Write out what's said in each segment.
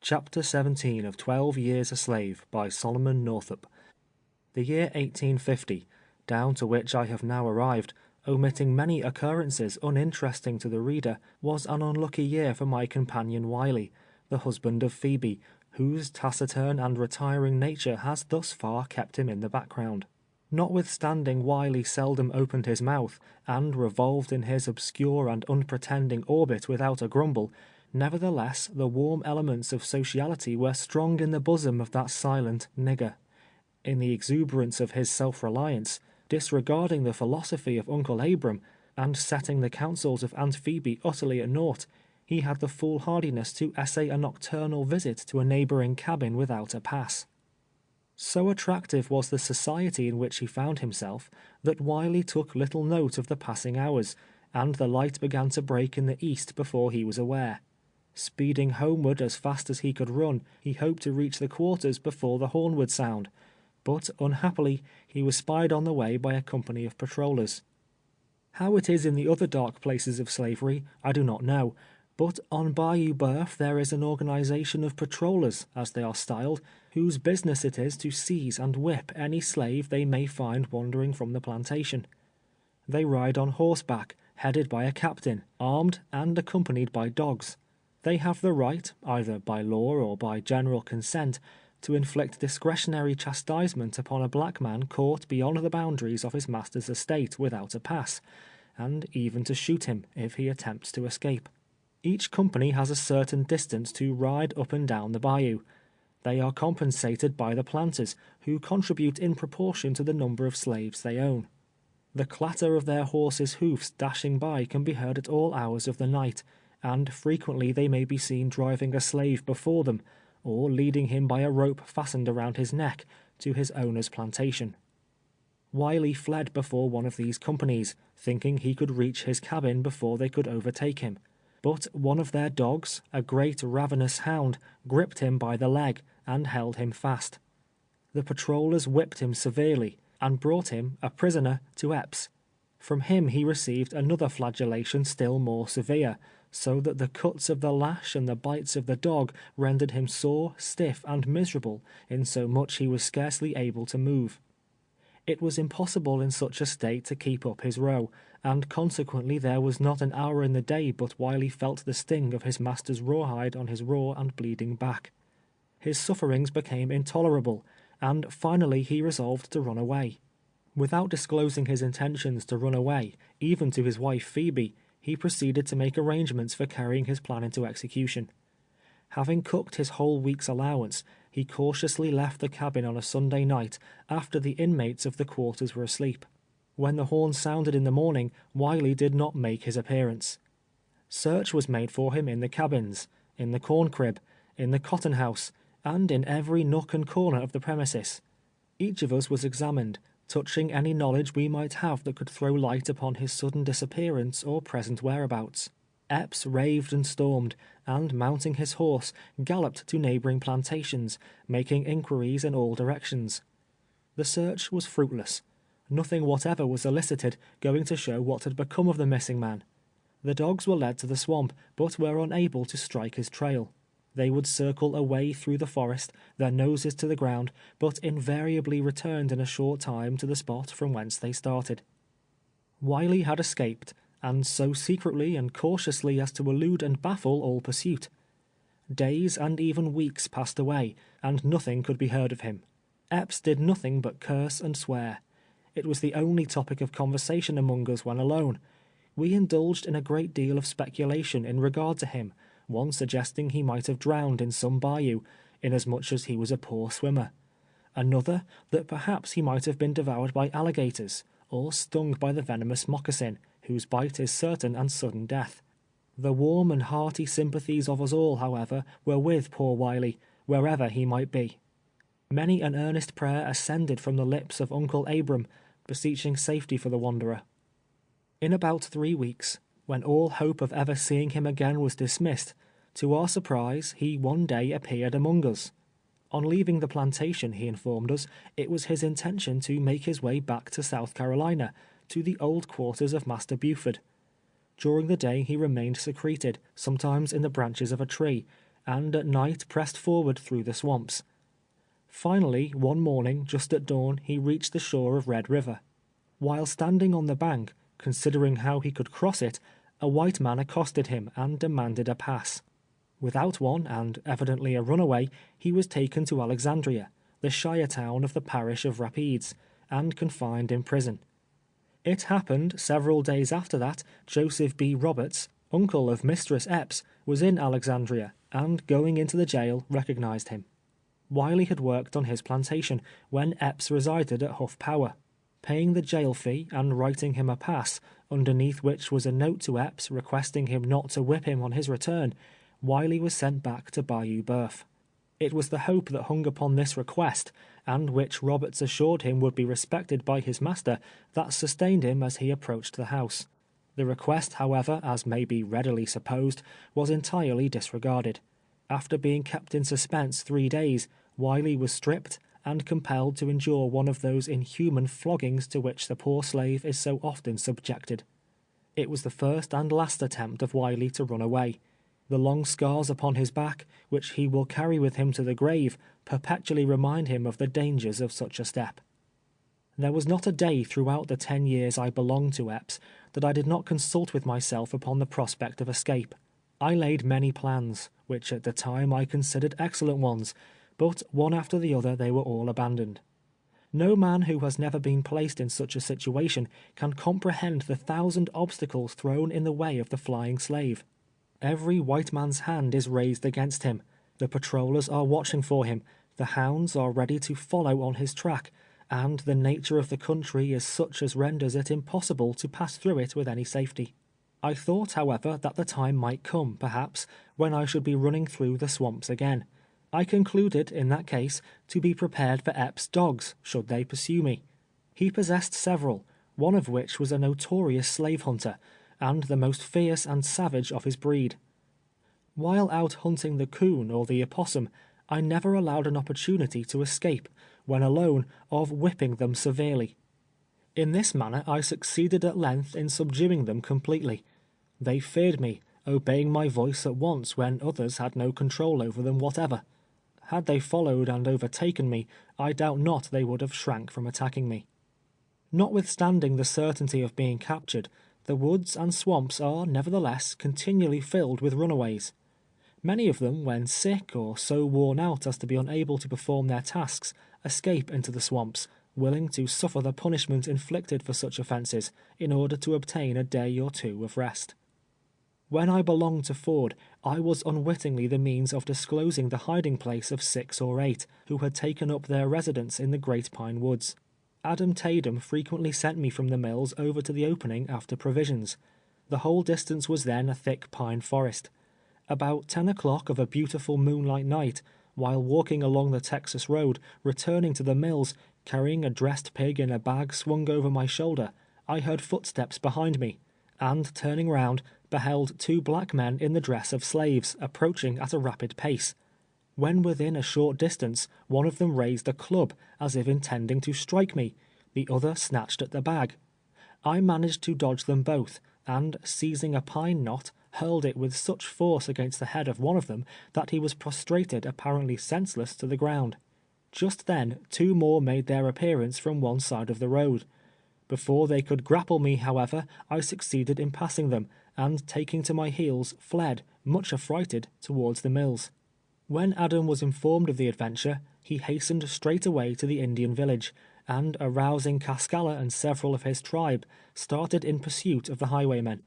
Chapter 17 of 12 Years a Slave by Solomon Northup. The year 1850, down to which I have now arrived, omitting many occurrences uninteresting to the reader, was an unlucky year for my companion Wiley, the husband of Phoebe, whose taciturn and retiring nature has thus far kept him in the background. Notwithstanding Wiley seldom opened his mouth, and revolved in his obscure and unpretending orbit without a grumble, nevertheless the warm elements of sociality were strong in the bosom of that silent nigger. In the exuberance of his self-reliance, disregarding the philosophy of Uncle Abram, and setting the counsels of Aunt Phoebe utterly at naught, he had the foolhardiness to essay a nocturnal visit to a neighbouring cabin without a pass. So attractive was the society in which he found himself, that Wiley took little note of the passing hours, and the light began to break in the east before he was aware. Speeding homeward as fast as he could run, he hoped to reach the quarters before the horn would sound, but unhappily he was spied on the way by a company of patrollers. How it is in the other dark places of slavery, I do not know, but on Bayou Boeuf there is an organization of patrollers, as they are styled, whose business it is to seize and whip any slave they may find wandering from the plantation. They ride on horseback, headed by a captain, armed and accompanied by dogs. They have the right, either by law or by general consent, to inflict discretionary chastisement upon a black man caught beyond the boundaries of his master's estate without a pass, and even to shoot him if he attempts to escape. Each company has a certain distance to ride up and down the bayou. They are compensated by the planters, who contribute in proportion to the number of slaves they own. The clatter of their horses' hoofs dashing by can be heard at all hours of the night, and frequently they may be seen driving a slave before them, or leading him by a rope fastened around his neck to his owner's plantation. Wiley fled before one of these companies, thinking he could reach his cabin before they could overtake him. But one of their dogs, a great ravenous hound, gripped him by the leg and held him fast. The patrollers whipped him severely, and brought him, a prisoner, to Epps. From him he received another flagellation still more severe, so that the cuts of the lash and the bites of the dog rendered him sore, stiff, and miserable, insomuch he was scarcely able to move. It was impossible in such a state to keep up his row, and consequently there was not an hour in the day but Wiley felt the sting of his master's rawhide on his raw and bleeding back. His sufferings became intolerable, and finally he resolved to run away. Without disclosing his intentions to run away, even to his wife Phoebe, he proceeded to make arrangements for carrying his plan into execution. Having cooked his whole week's allowance, he cautiously left the cabin on a Sunday night after the inmates of the quarters were asleep. When the horn sounded in the morning, Wiley did not make his appearance. Search was made for him in the cabins, in the corn crib, in the cotton house, and in every nook and corner of the premises. Each of us was examined, touching any knowledge we might have that could throw light upon his sudden disappearance or present whereabouts. Epps raved and stormed, and mounting his horse, galloped to neighboring plantations, making inquiries in all directions. The search was fruitless. Nothing whatever was elicited, going to show what had become of the missing man. The dogs were led to the swamp, but were unable to strike his trail. They would circle away through the forest, their noses to the ground, but invariably returned in a short time to the spot from whence they started. Wiley had escaped, and so secretly and cautiously as to elude and baffle all pursuit. Days and even weeks passed away, and nothing could be heard of him. Epps did nothing but curse and swear. It was the only topic of conversation among us when alone. We indulged in a great deal of speculation in regard to him, one suggesting he might have drowned in some bayou, inasmuch as he was a poor swimmer. Another, that perhaps he might have been devoured by alligators, or stung by the venomous moccasin, whose bite is certain and sudden death. The warm and hearty sympathies of us all, however, were with poor Wiley, wherever he might be. Many an earnest prayer ascended from the lips of Uncle Abram, beseeching safety for the wanderer. In about 3 weeks, when all hope of ever seeing him again was dismissed, to our surprise, he one day appeared among us. On leaving the plantation, he informed us, it was his intention to make his way back to South Carolina, to the old quarters of Master Buford. During the day he remained secreted, sometimes in the branches of a tree, and at night pressed forward through the swamps. Finally, one morning, just at dawn, he reached the shore of Red River. While standing on the bank, considering how he could cross it, a white man accosted him and demanded a pass. Without one, and evidently a runaway, he was taken to Alexandria, the shire town of the parish of Rapides, and confined in prison. It happened several days after that Joseph B. Roberts, uncle of Mistress Epps, was in Alexandria, and going into the jail, recognized him. Wiley had worked on his plantation when Epps resided at Huff Power. Paying the jail fee and writing him a pass, underneath which was a note to Epps requesting him not to whip him on his return, Wiley was sent back to Bayou Boeuf. It was the hope that hung upon this request, and which Roberts assured him would be respected by his master, that sustained him as he approached the house. The request, however, as may be readily supposed, was entirely disregarded. After being kept in suspense 3 days, Wiley was stripped and compelled to endure one of those inhuman floggings to which the poor slave is so often subjected. It was the first and last attempt of Wiley to run away. The long scars upon his back, which he will carry with him to the grave, perpetually remind him of the dangers of such a step. There was not a day throughout the 10 years I belonged to Epps that I did not consult with myself upon the prospect of escape. I laid many plans, which at the time I considered excellent ones, but one after the other they were all abandoned. No man who has never been placed in such a situation can comprehend the 1,000 obstacles thrown in the way of the flying slave. Every white man's hand is raised against him. The patrollers are watching for him, the hounds are ready to follow on his track, and the nature of the country is such as renders it impossible to pass through it with any safety. I thought, however, that the time might come, perhaps, when I should be running through the swamps again. I concluded, in that case, to be prepared for Epps' dogs, should they pursue me. He possessed several, one of which was a notorious slave hunter, and the most fierce and savage of his breed. While out hunting the coon or the opossum, I never allowed an opportunity to escape, when alone, of whipping them severely. In this manner I succeeded at length in subduing them completely. They feared me, obeying my voice at once when others had no control over them whatever. Had they followed and overtaken me, I doubt not they would have shrank from attacking me. Notwithstanding the certainty of being captured, the woods and swamps are, nevertheless, continually filled with runaways. Many of them, when sick or so worn out as to be unable to perform their tasks, escape into the swamps, willing to suffer the punishment inflicted for such offences, in order to obtain a day or two of rest. When I belonged to Ford, I was unwittingly the means of disclosing the hiding place of 6 or 8, who had taken up their residence in the Great Pine Woods. Adam Tatum frequently sent me from the mills over to the opening after provisions. The whole distance was then a thick pine forest. About 10 o'clock of a beautiful moonlight night, while walking along the Texas road, returning to the mills, carrying a dressed pig in a bag swung over my shoulder, I heard footsteps behind me, and turning round, beheld 2 black men in the dress of slaves, approaching at a rapid pace. When within a short distance, one of them raised a club, as if intending to strike me, the other snatched at the bag. I managed to dodge them both, and seizing a pine knot, hurled it with such force against the head of one of them that he was prostrated apparently senseless to the ground. Just then 2 more made their appearance from one side of the road. Before they could grapple me, however, I succeeded in passing them, and taking to my heels, fled, much affrighted, towards the mills. When Adam was informed of the adventure, he hastened straight away to the Indian village, and arousing Cascalla and several of his tribe, started in pursuit of the highwaymen.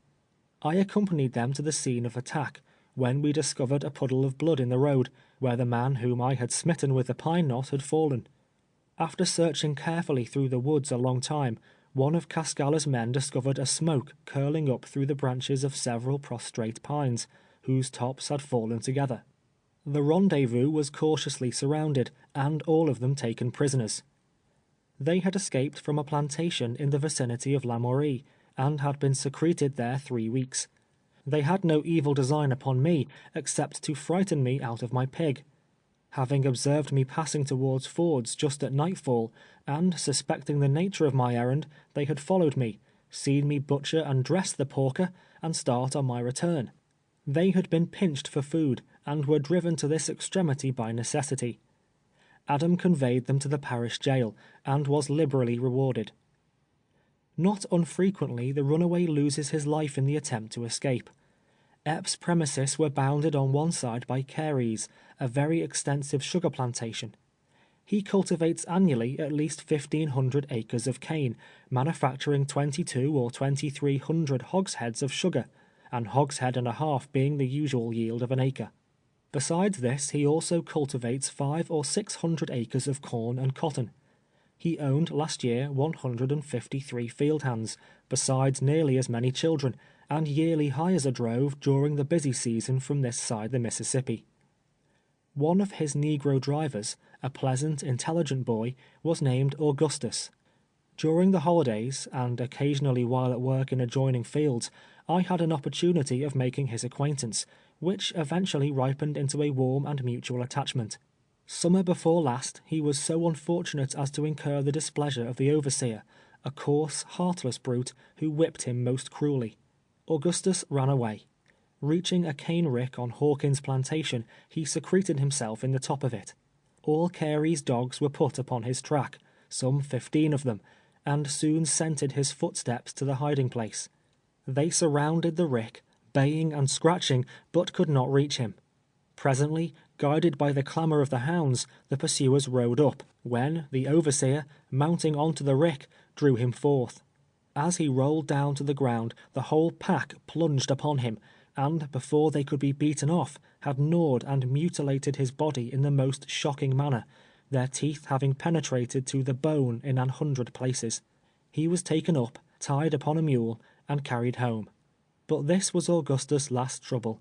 I accompanied them to the scene of attack, when we discovered a puddle of blood in the road, where the man whom I had smitten with the pine knot had fallen. After searching carefully through the woods a long time, one of Cascalla's men discovered a smoke curling up through the branches of several prostrate pines, whose tops had fallen together. The rendezvous was cautiously surrounded, and all of them taken prisoners. They had escaped from a plantation in the vicinity of Lamourie, and had been secreted there 3 weeks. They had no evil design upon me, except to frighten me out of my pig. Having observed me passing towards Ford's just at nightfall, and suspecting the nature of my errand, they had followed me, seen me butcher and dress the porker, and start on my return. They had been pinched for food, and were driven to this extremity by necessity. Adam conveyed them to the parish jail, and was liberally rewarded. Not unfrequently the runaway loses his life in the attempt to escape. Epps' premises were bounded on one side by Carey's, a very extensive sugar plantation. He cultivates annually at least 1,500 acres of cane, manufacturing 22 or 2,300 hogsheads of sugar, an hogshead and a half being the usual yield of an acre. Besides this, he also cultivates 500 or 600 acres of corn and cotton. He owned last year 153 field hands, besides nearly as many children, and yearly hires a drove during the busy season from this side the Mississippi. One of his negro drivers, a pleasant, intelligent boy, was named Augustus. During the holidays, and occasionally while at work in adjoining fields, I had an opportunity of making his acquaintance, which eventually ripened into a warm and mutual attachment. Summer before last, he was so unfortunate as to incur the displeasure of the overseer, a coarse, heartless brute, who whipped him most cruelly. Augustus ran away. Reaching a cane rick on Hawkins' plantation, he secreted himself in the top of it. All Carey's dogs were put upon his track, some 15 of them, and soon scented his footsteps to the hiding place. They surrounded the rick, baying and scratching, but could not reach him. Presently, guided by the clamor of the hounds, the pursuers rode up, when the overseer, mounting onto the rick, drew him forth. As he rolled down to the ground, the whole pack plunged upon him, and before they could be beaten off, had gnawed and mutilated his body in the most shocking manner, their teeth having penetrated to the bone in 100 places. He was taken up, tied upon a mule, and carried home. But this was Augustus' last trouble.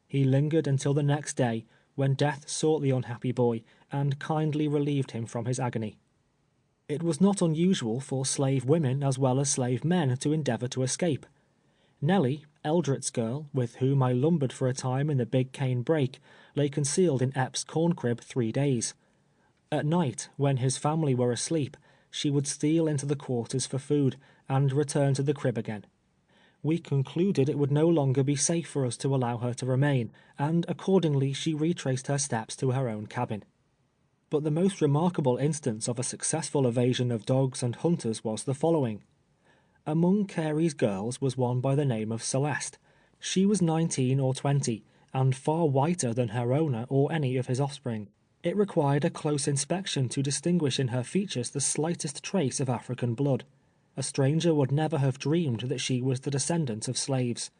He lingered until the next day, when death sought the unhappy boy, and kindly relieved him from his agony. It was not unusual for slave women as well as slave men to endeavor to escape. Nellie, Eldret's girl, with whom I lumbered for a time in the Big Cane Brake, lay concealed in Epps' corn crib 3 days. At night, when his family were asleep, she would steal into the quarters for food, and return to the crib again. We concluded it would no longer be safe for us to allow her to remain, and accordingly she retraced her steps to her own cabin. But the most remarkable instance of a successful evasion of dogs and hunters was the following. Among Carey's girls was one by the name of Celeste. She was 19 or 20, and far whiter than her owner or any of his offspring. It required a close inspection to distinguish in her features the slightest trace of African blood. A stranger would never have dreamed that she was the descendant of slaves.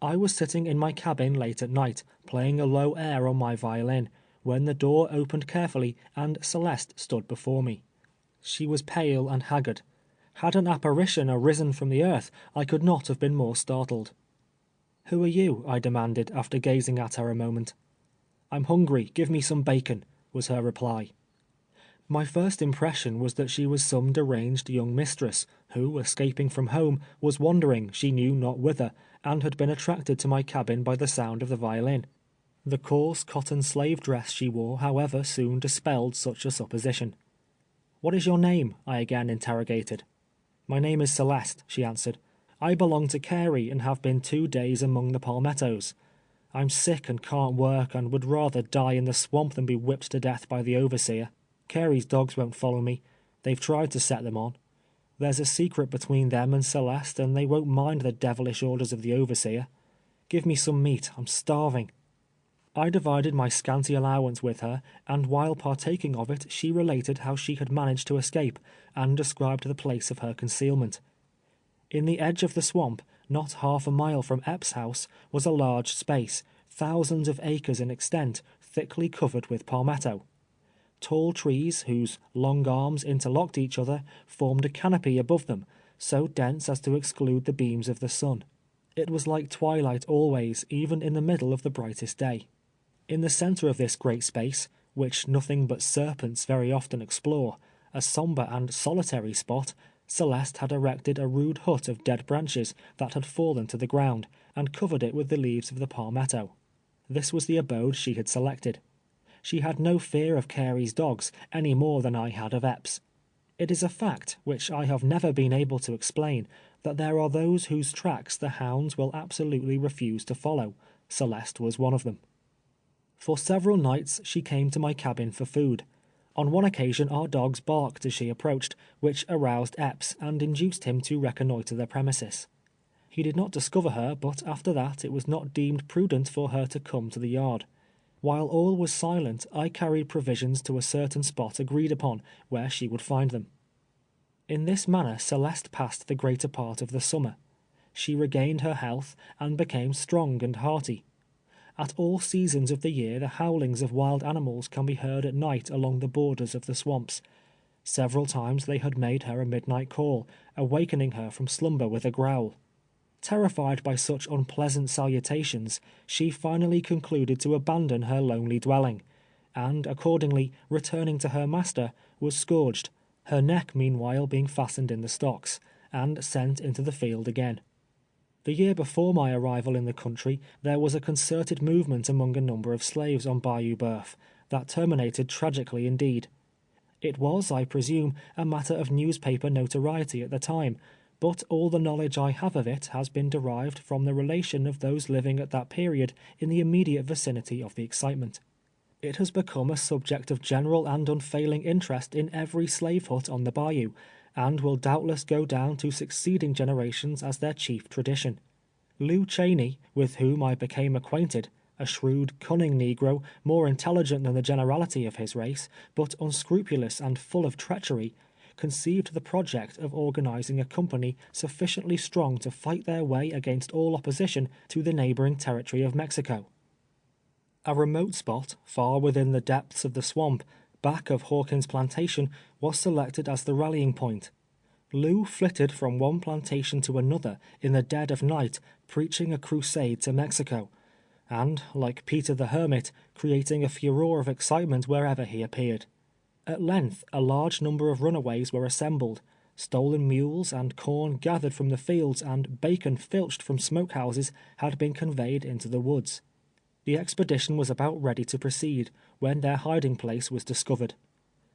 I was sitting in my cabin late at night, playing a low air on my violin, when the door opened carefully, and Celeste stood before me. She was pale and haggard. Had an apparition arisen from the earth, I could not have been more startled. "Who are you?" I demanded, after gazing at her a moment. "I'm hungry, give me some bacon," was her reply. My first impression was that she was some deranged young mistress, who, escaping from home, was wandering she knew not whither, and had been attracted to my cabin by the sound of the violin. The coarse cotton slave dress she wore, however, soon dispelled such a supposition. "What is your name?" I again interrogated. "My name is Celeste," she answered. "I belong to Carey, and have been 2 days among the palmettos. I'm sick and can't work, and would rather die in the swamp than be whipped to death by the overseer. Carey's dogs won't follow me. They've tried to set them on. There's a secret between them and Celeste, and they won't mind the devilish orders of the overseer. Give me some meat, I'm starving." I divided my scanty allowance with her, and while partaking of it, she related how she had managed to escape, and described the place of her concealment. In the edge of the swamp, not half a mile from Epps' house, was a large space, thousands of acres in extent, thickly covered with palmetto. Tall trees, whose long arms interlocked each other, formed a canopy above them, so dense as to exclude the beams of the sun. It was like twilight always, even in the middle of the brightest day. In the center of this great space, which nothing but serpents very often explore, a somber and solitary spot, Celeste had erected a rude hut of dead branches that had fallen to the ground, and covered it with the leaves of the palmetto. This was the abode she had selected. She had no fear of Carey's dogs, any more than I had of Epps. It is a fact, which I have never been able to explain, that there are those whose tracks the hounds will absolutely refuse to follow. Celeste was one of them. For several nights she came to my cabin for food. On one occasion our dogs barked as she approached, which aroused Epps and induced him to reconnoitre the premises. He did not discover her, but after that it was not deemed prudent for her to come to the yard. While all was silent, I carried provisions to a certain spot agreed upon, where she would find them. In this manner Celeste passed the greater part of the summer. She regained her health, and became strong and hearty. At all seasons of the year the howlings of wild animals can be heard at night along the borders of the swamps. Several times they had made her a midnight call, awakening her from slumber with a growl. Terrified by such unpleasant salutations, she finally concluded to abandon her lonely dwelling, and accordingly, returning to her master, was scourged, her neck meanwhile being fastened in the stocks, and sent into the field again. The year before my arrival in the country, there was a concerted movement among a number of slaves on Bayou Boeuf, that terminated tragically indeed. It was, I presume, a matter of newspaper notoriety at the time, but all the knowledge I have of it has been derived from the relation of those living at that period in the immediate vicinity of the excitement. It has become a subject of general and unfailing interest in every slave hut on the bayou, and will doubtless go down to succeeding generations as their chief tradition. Lew Cheney, with whom I became acquainted, a shrewd, cunning negro, more intelligent than the generality of his race, but unscrupulous and full of treachery, conceived the project of organizing a company sufficiently strong to fight their way against all opposition to the neighboring territory of Mexico. A remote spot, far within the depths of the swamp, back of Hawkins' plantation, was selected as the rallying point. Lew flitted from one plantation to another in the dead of night, preaching a crusade to Mexico, and, like Peter the Hermit, creating a furore of excitement wherever he appeared. At length, a large number of runaways were assembled, stolen mules and corn gathered from the fields and bacon filched from smokehouses had been conveyed into the woods. The expedition was about ready to proceed, when their hiding place was discovered.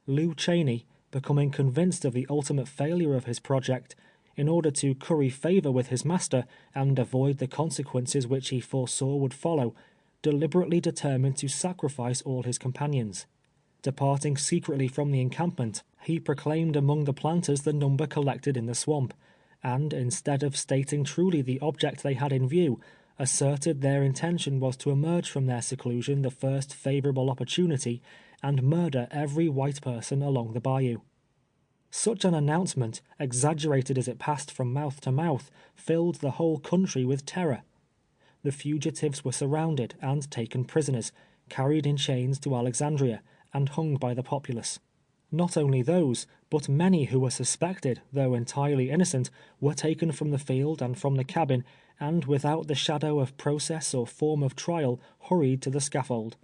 Lew Cheney, becoming convinced of the ultimate failure of his project, in order to curry favor with his master and avoid the consequences which he foresaw would follow, deliberately determined to sacrifice all his companions. Departing secretly from the encampment, he proclaimed among the planters the number collected in the swamp, and instead of stating truly the object they had in view, asserted their intention was to emerge from their seclusion the first favorable opportunity, and murder every white person along the bayou. Such an announcement, exaggerated as it passed from mouth to mouth, filled the whole country with terror. The fugitives were surrounded and taken prisoners, carried in chains to Alexandria, and hung by the populace. Not only those, but many who were suspected, though entirely innocent, were taken from the field and from the cabin, and without the shadow of process or form of trial, hurried to the scaffold.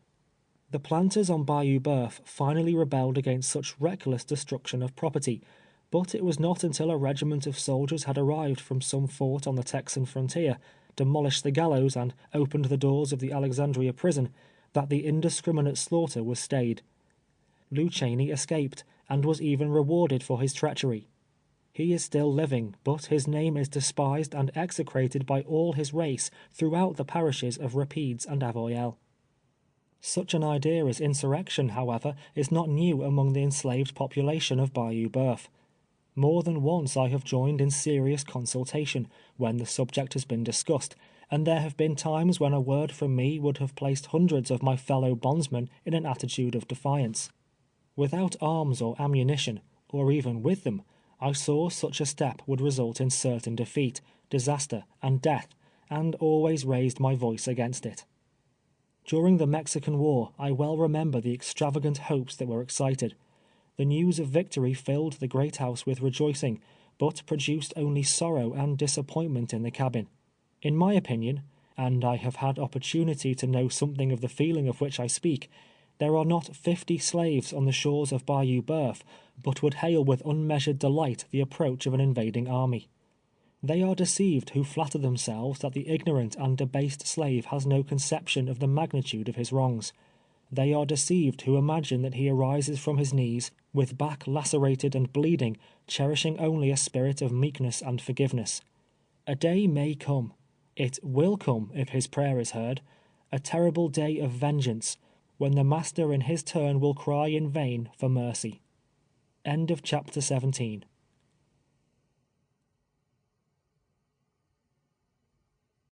The planters on Bayou Boeuf finally rebelled against such reckless destruction of property, but it was not until a regiment of soldiers had arrived from some fort on the Texan frontier, demolished the gallows, and opened the doors of the Alexandria prison, that the indiscriminate slaughter was stayed. Lew Cheney escaped, and was even rewarded for his treachery. He is still living, but his name is despised and execrated by all his race throughout the parishes of Rapides and Avoyelles. Such an idea as insurrection, however, is not new among the enslaved population of Bayou Boeuf. More than once I have joined in serious consultation, when the subject has been discussed, and there have been times when a word from me would have placed hundreds of my fellow bondsmen in an attitude of defiance. Without arms or ammunition, or even with them, I saw such a step would result in certain defeat, disaster, and death, and always raised my voice against it. During the Mexican War, I well remember the extravagant hopes that were excited. The news of victory filled the great house with rejoicing, but produced only sorrow and disappointment in the cabin. In my opinion, and I have had opportunity to know something of the feeling of which I speak, there are not 50 slaves on the shores of Bayou Boeuf but would hail with unmeasured delight the approach of an invading army. They are deceived who flatter themselves that the ignorant and debased slave has no conception of the magnitude of his wrongs. They are deceived who imagine that he arises from his knees, with back lacerated and bleeding, cherishing only a spirit of meekness and forgiveness. A day may come, it will come if his prayer is heard, a terrible day of vengeance, when the master in his turn will cry in vain for mercy. End of chapter 17.